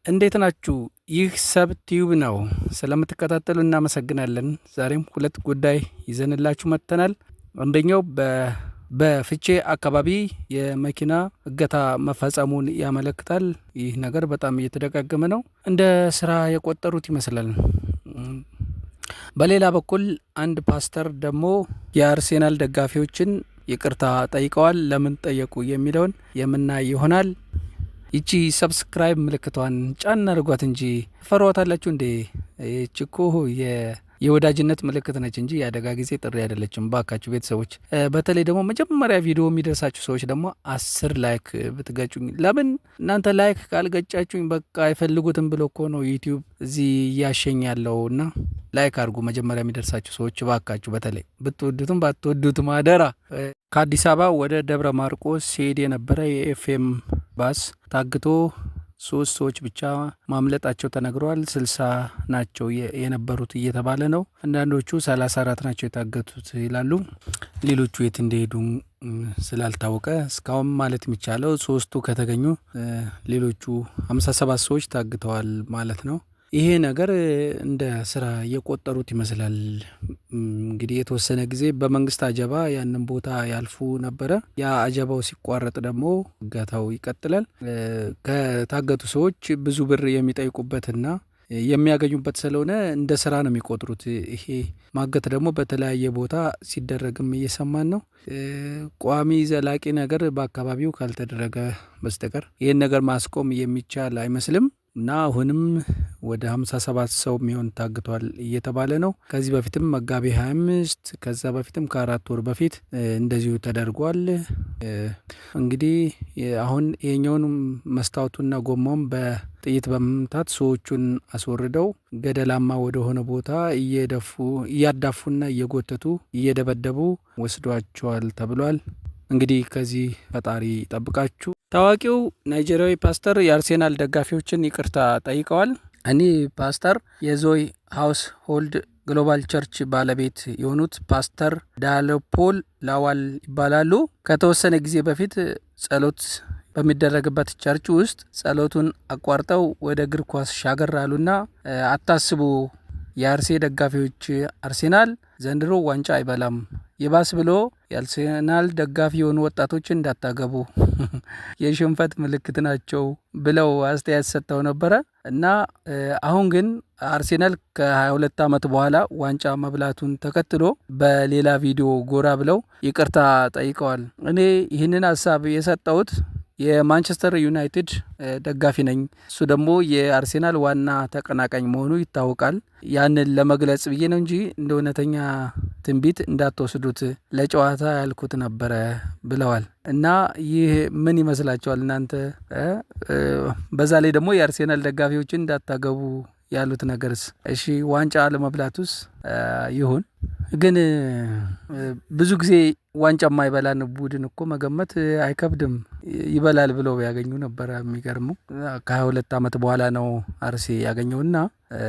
እንዴት ናችሁ? ይህ ሰብ ቲዩብ ነው። ስለምትከታተሉ እናመሰግናለን። ዛሬም ሁለት ጉዳይ ይዘንላችሁ መጥተናል። አንደኛው በፍቼ አካባቢ የመኪና እገታ መፈጸሙን ያመለክታል። ይህ ነገር በጣም እየተደጋገመ ነው። እንደ ስራ የቆጠሩት ይመስላል። በሌላ በኩል አንድ ፓስተር ደግሞ የአርሴናል ደጋፊዎችን ይቅርታ ጠይቀዋል። ለምን ጠየቁ የሚለውን የምናይ ይሆናል። ይቺ ሰብስክራይብ ምልክቷን ጫን አድርጓት እንጂ ፈሯታላችሁ እንዴ? ይቺ እኮ የወዳጅነት ምልክት ነች እንጂ የአደጋ ጊዜ ጥሪ አይደለችም። ባካችሁ ቤተሰቦች፣ በተለይ ደግሞ መጀመሪያ ቪዲዮ የሚደርሳችሁ ሰዎች ደግሞ 10 ላይክ ብትገጩኝ። ለምን እናንተ ላይክ ካልገጫችሁኝ በቃ አይፈልጉትም ብሎ እኮ ነው ዩቲዩብ እዚህ እያሸኝ ያለው። እና ላይክ አድርጉ መጀመሪያ የሚደርሳችሁ ሰዎች ባካችሁ። በተለይ ብትወዱትም ባትወዱትም አደራ። ከአዲስ አበባ ወደ ደብረ ማርቆስ ሲሄድ የነበረ የኤፍኤም ባስ ታግቶ 3 ሰዎች ብቻ ማምለጣቸው ተነግረዋል። 60 ናቸው የነበሩት እየተባለ ነው። አንዳንዶቹ 34 ናቸው የታገቱት ይላሉ። ሌሎቹ የት እንደሄዱ ስላልታወቀ እስካሁን ማለት የሚቻለው 3ቱ ከተገኙ ሌሎቹ 57 ሰዎች ታግተዋል ማለት ነው። ይሄ ነገር እንደ ስራ እየቆጠሩት ይመስላል። እንግዲህ የተወሰነ ጊዜ በመንግስት አጀባ ያንን ቦታ ያልፉ ነበረ። ያ አጀባው ሲቋረጥ ደግሞ እገታው ይቀጥላል። ከታገቱ ሰዎች ብዙ ብር የሚጠይቁበትና የሚያገኙበት ስለሆነ እንደ ስራ ነው የሚቆጥሩት። ይሄ ማገት ደግሞ በተለያየ ቦታ ሲደረግም እየሰማን ነው። ቋሚ ዘላቂ ነገር በአካባቢው ካልተደረገ በስተቀር ይህን ነገር ማስቆም የሚቻል አይመስልም። እና አሁንም ወደ 57 ሰው የሚሆን ታግቷል እየተባለ ነው። ከዚህ በፊትም መጋቢ 25 ከዛ በፊትም ከ4 ወር በፊት እንደዚሁ ተደርጓል። እንግዲህ አሁን የኛውን መስታወቱና ጎማውን በጥይት በመምታት ሰዎቹን አስወርደው ገደላማ ወደሆነ ቦታ እያዳፉና እየጎተቱ እየደበደቡ ወስዷቸዋል ተብሏል። እንግዲህ ከዚህ ፈጣሪ ጠብቃችሁ። ታዋቂው ናይጄሪያዊ ፓስተር የአርሴናል ደጋፊዎችን ይቅርታ ጠይቀዋል። እኒህ ፓስተር የዞይ ሃውስ ሆልድ ግሎባል ቸርች ባለቤት የሆኑት ፓስተር ዳለፖል ላዋል ይባላሉ። ከተወሰነ ጊዜ በፊት ጸሎት በሚደረግበት ቸርች ውስጥ ጸሎቱን አቋርጠው ወደ እግር ኳስ ሻገር አሉና አታስቡ፣ የአርሴ ደጋፊዎች አርሴናል ዘንድሮ ዋንጫ አይበላም፣ ይባስ ብሎ የአርሴናል ደጋፊ የሆኑ ወጣቶችን እንዳታገቡ የሽንፈት ምልክት ናቸው ብለው አስተያየት ሰጥተው ነበረ። እና አሁን ግን አርሴናል ከ22 ዓመት በኋላ ዋንጫ መብላቱን ተከትሎ በሌላ ቪዲዮ ጎራ ብለው ይቅርታ ጠይቀዋል። እኔ ይህንን ሀሳብ የሰጠሁት የማንቸስተር ዩናይትድ ደጋፊ ነኝ። እሱ ደግሞ የአርሴናል ዋና ተቀናቃኝ መሆኑ ይታወቃል። ያንን ለመግለጽ ብዬ ነው እንጂ እንደ እውነተኛ ትንቢት እንዳትወስዱት ለጨዋታ ያልኩት ነበረ ብለዋል። እና ይህ ምን ይመስላችኋል እናንተ? በዛ ላይ ደግሞ የአርሴናል ደጋፊዎችን እንዳታገቡ ያሉት ነገርስ? እሺ ዋንጫ ለመብላቱስ ይሁን፣ ግን ብዙ ጊዜ ዋንጫ የማይበላን ቡድን እኮ መገመት አይከብድም። ይበላል ብለው ያገኙ ነበረ። የሚገርመው ከ22 ዓመት በኋላ ነው አርሴ ያገኘውና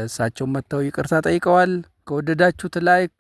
እሳቸው መጥተው ይቅርታ ጠይቀዋል። ከወደዳችሁት ላይክ